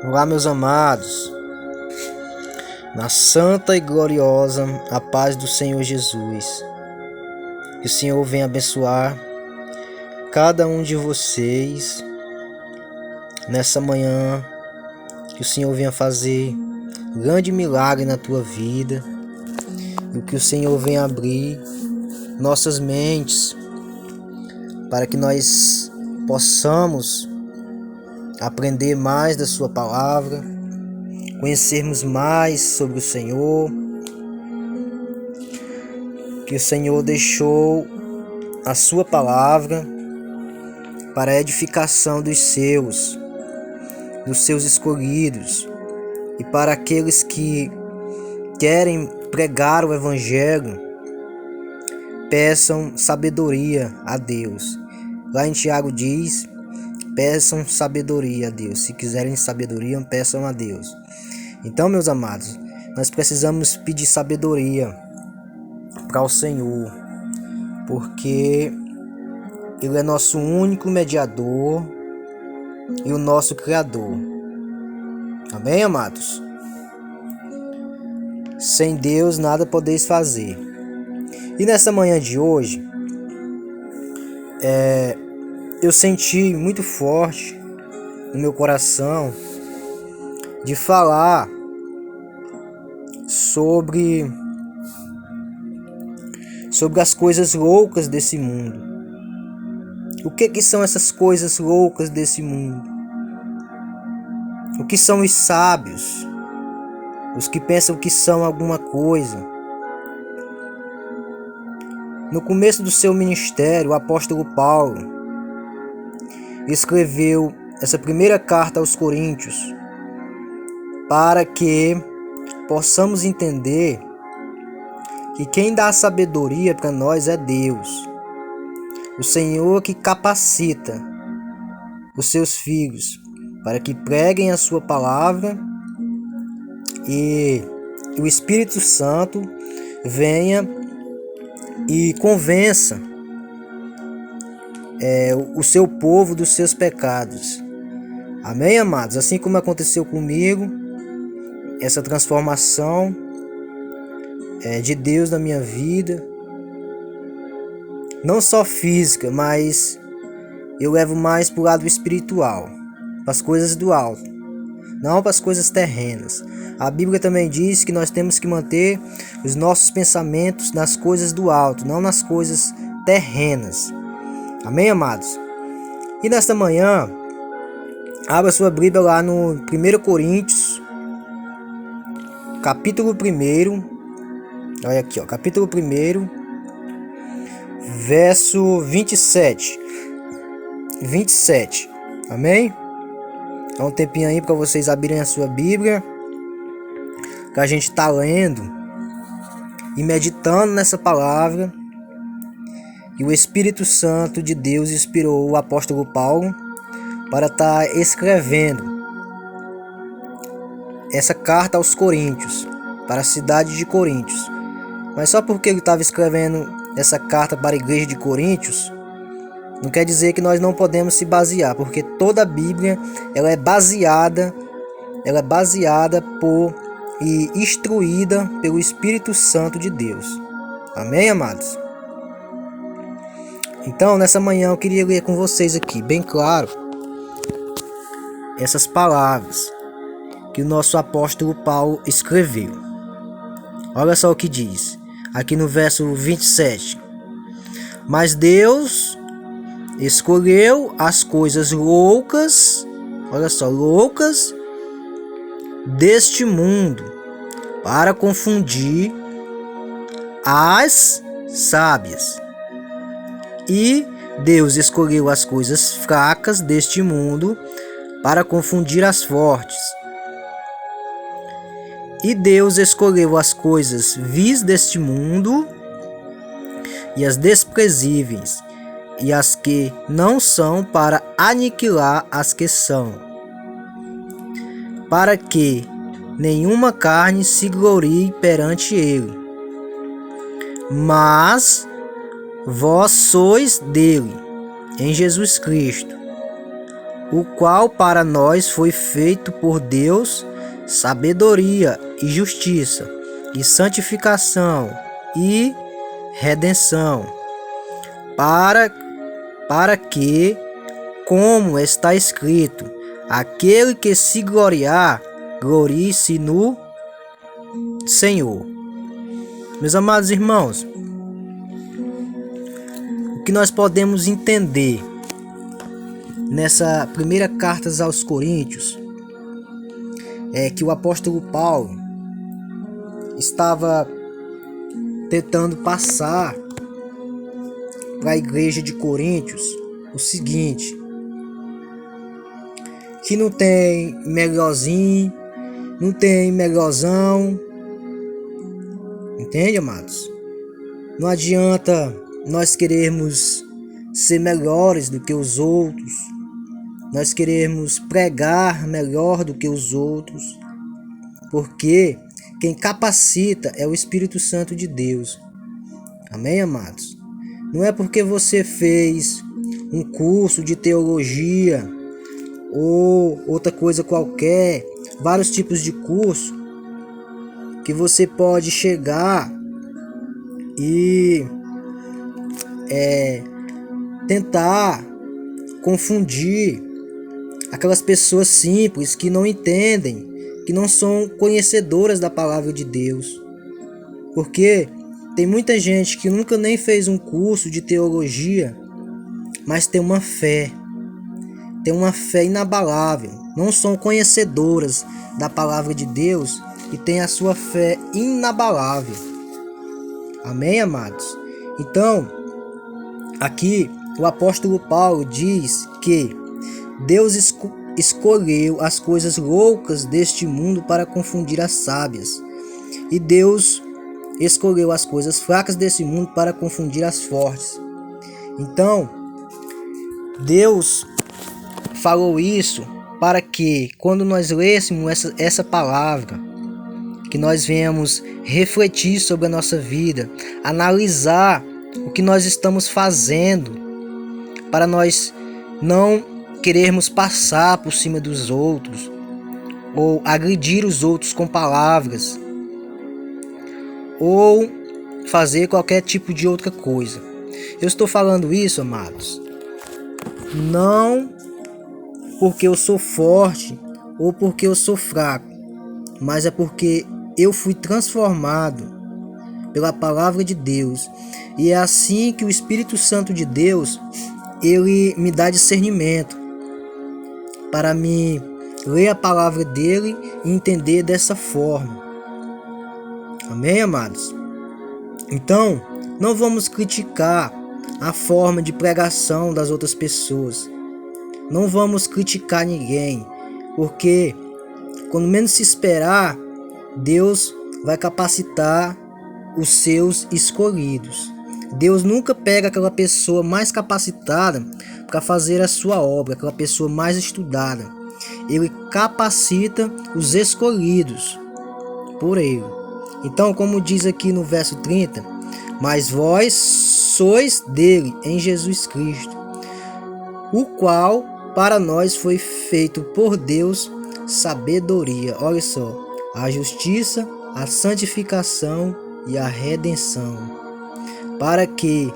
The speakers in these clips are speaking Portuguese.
Olá, meus amados, na santa e gloriosa a paz do Senhor Jesus. Que o Senhor venha abençoar cada um de vocês nessa manhã. Que o Senhor venha fazer um grande milagre na tua vida. E que o Senhor venha abrir nossas mentes para que nós possamos aprender mais da sua palavra, conhecermos mais sobre o Senhor. Que o Senhor deixou a sua palavra para a edificação dos seus escolhidos, e para aqueles que querem pregar o Evangelho, peçam sabedoria a Deus. Lá em Tiago diz: peçam sabedoria a Deus. Se quiserem sabedoria, peçam a Deus. Então, meus amados, nós precisamos pedir sabedoria para o Senhor, porque Ele é nosso único mediador e o nosso Criador. Amém, amados? Sem Deus nada podeis fazer. E nessa manhã de hoje, eu senti muito forte no meu coração de falar sobre as coisas loucas desse mundo. O que são essas coisas loucas desse mundo? O que são os sábios? Os que pensam que são alguma coisa. No começo do seu ministério, o apóstolo Paulo escreveu essa primeira carta aos Coríntios para que possamos entender que quem dá sabedoria para nós é Deus. O Senhor que capacita os seus filhos para que preguem a sua palavra, e o Espírito Santo venha e convença o seu povo dos seus pecados. Amém, amados? Assim como aconteceu comigo, essa transformação de Deus na minha vida, não só física, mas eu levo mais para o lado espiritual, para as coisas do alto, não para as coisas terrenas. A Bíblia também diz que nós temos que manter os nossos pensamentos nas coisas do alto, não nas coisas terrenas. Amém, amados? E nesta manhã, abra sua Bíblia lá no 1 Coríntios, capítulo 1. Olha aqui, capítulo 1, verso 27. Amém? Dá um tempinho aí para vocês abrirem a sua Bíblia, que a gente está lendo e meditando nessa palavra. E o Espírito Santo de Deus inspirou o apóstolo Paulo para estar escrevendo essa carta aos Coríntios, para a cidade de Coríntios. Mas só porque ele estava escrevendo essa carta para a igreja de Coríntios, não quer dizer que nós não podemos se basear, porque toda a Bíblia ela é baseada por e instruída pelo Espírito Santo de Deus. Amém, amados? Então, nessa manhã eu queria ler com vocês aqui, bem claro, essas palavras que o nosso apóstolo Paulo escreveu. Olha só o que diz, aqui no verso 27. Mas Deus escolheu as coisas loucas, olha só, loucas deste mundo, para confundir as sábias. E Deus escolheu as coisas fracas deste mundo para confundir as fortes. E Deus escolheu as coisas vis deste mundo e as desprezíveis e as que não são, para aniquilar as que são, para que nenhuma carne se glorie perante ele. Mas vós sois dele, em Jesus Cristo, o qual para nós foi feito por Deus sabedoria e justiça, e santificação e redenção, para que, como está escrito, aquele que se gloriar, glorie-se no Senhor. Meus amados irmãos, o que nós podemos entender nessa primeira carta aos Coríntios é que o apóstolo Paulo estava tentando passar para a igreja de Coríntios o seguinte: que não tem melhorzinho, não tem melhorzão. Entende, amados? Não adianta nós querermos ser melhores do que os outros, nós queremos pregar melhor do que os outros, porque quem capacita é o Espírito Santo de Deus. Amém, amados? Não é porque você fez um curso de teologia ou outra coisa qualquer, vários tipos de curso, que você pode chegar e tentar confundir aquelas pessoas simples que não entendem, que não são conhecedoras da palavra de Deus. Porque tem muita gente que nunca nem fez um curso de teologia, mas tem uma fé inabalável. Não são conhecedoras da palavra de Deus e têm a sua fé inabalável. Amém, amados? Então, aqui o apóstolo Paulo diz que Deus escolheu as coisas loucas deste mundo para confundir as sábias, e Deus escolheu as coisas fracas desse mundo para confundir as fortes. Então, Deus falou isso para que, quando nós lêssemos essa palavra, que nós venhamos refletir sobre a nossa vida, analisar o que nós estamos fazendo, para nós não querermos passar por cima dos outros, ou agredir os outros com palavras, ou fazer qualquer tipo de outra coisa. Eu estou falando isso, amados, não porque eu sou forte ou porque eu sou fraco, mas é porque eu fui transformado pela palavra de Deus. E é assim que o Espírito Santo de Deus, ele me dá discernimento para me ler a palavra dele e entender dessa forma. Amém, amados? Então, não vamos criticar a forma de pregação das outras pessoas. Não vamos criticar ninguém, porque quando menos se esperar, Deus vai capacitar os seus escolhidos. Deus nunca pega aquela pessoa mais capacitada para fazer a sua obra, aquela pessoa mais estudada. Ele capacita os escolhidos por ele. Então, como diz aqui no verso 30, mas vós sois dele em Jesus Cristo, o qual para nós foi feito por Deus sabedoria. Olha só, a justiça, a santificação e a redenção, para que,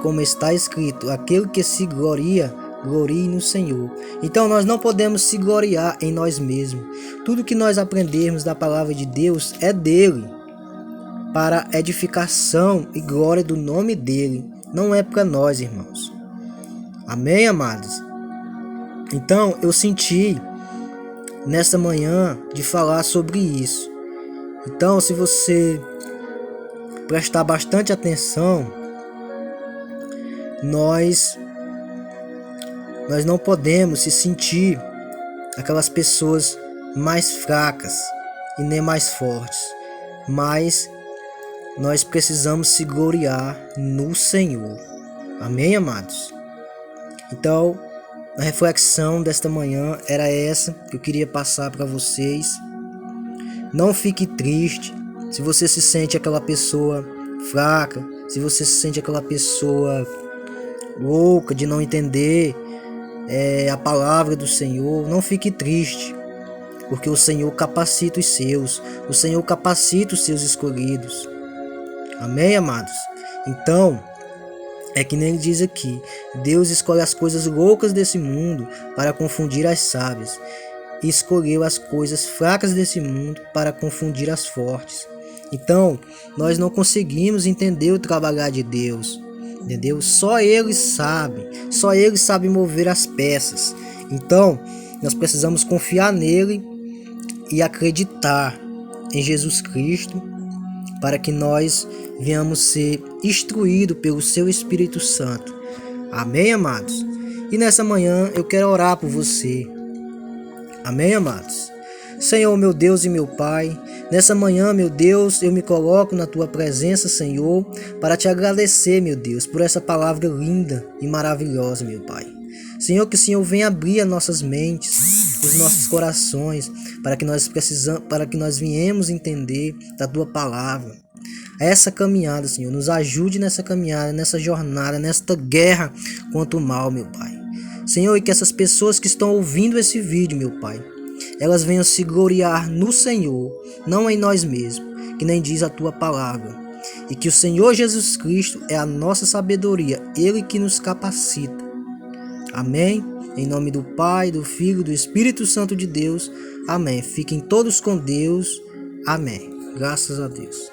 como está escrito, aquele que se gloria, glorie no Senhor. Então nós não podemos se gloriar em nós mesmos. Tudo que nós aprendermos da palavra de Deus é dele, para edificação e glória do nome dele, não é para nós, irmãos. Amém, amados? Então eu senti nessa manhã de falar sobre isso. Então, se você prestar bastante atenção, nós não podemos se sentir aquelas pessoas mais fracas e nem mais fortes, mas nós precisamos se gloriar no Senhor. Amém, amados? Então, a reflexão desta manhã era essa que eu queria passar para vocês. Não fique triste se você se sente aquela pessoa fraca, se você se sente aquela pessoa louca de não entender a palavra do Senhor, não fique triste, porque o Senhor capacita os seus, o Senhor capacita os seus escolhidos. Amém, amados? Então, é que nem ele diz aqui, Deus escolhe as coisas loucas desse mundo para confundir as sábias, e escolheu as coisas fracas desse mundo para confundir as fortes. Então, nós não conseguimos entender o trabalhar de Deus, entendeu? Só Ele sabe mover as peças. Então, nós precisamos confiar nele e acreditar em Jesus Cristo para que nós venhamos ser instruídos pelo seu Espírito Santo. Amém, amados? E nessa manhã eu quero orar por você. Amém, amados? Senhor, meu Deus e meu Pai, nessa manhã, meu Deus, eu me coloco na Tua presença, Senhor, para Te agradecer, meu Deus, por essa palavra linda e maravilhosa, meu Pai. Senhor, que o Senhor venha abrir as nossas mentes, os nossos corações, para que nós venhamos entender da Tua palavra. Essa caminhada, Senhor, nos ajude nessa caminhada, nessa jornada, nesta guerra contra o mal, meu Pai. Senhor, e que essas pessoas que estão ouvindo esse vídeo, meu Pai, elas venham se gloriar no Senhor, não em nós mesmos, que nem diz a Tua palavra. E que o Senhor Jesus Cristo é a nossa sabedoria, Ele que nos capacita. Amém? Em nome do Pai, do Filho e do Espírito Santo de Deus. Amém. Fiquem todos com Deus. Amém. Graças a Deus.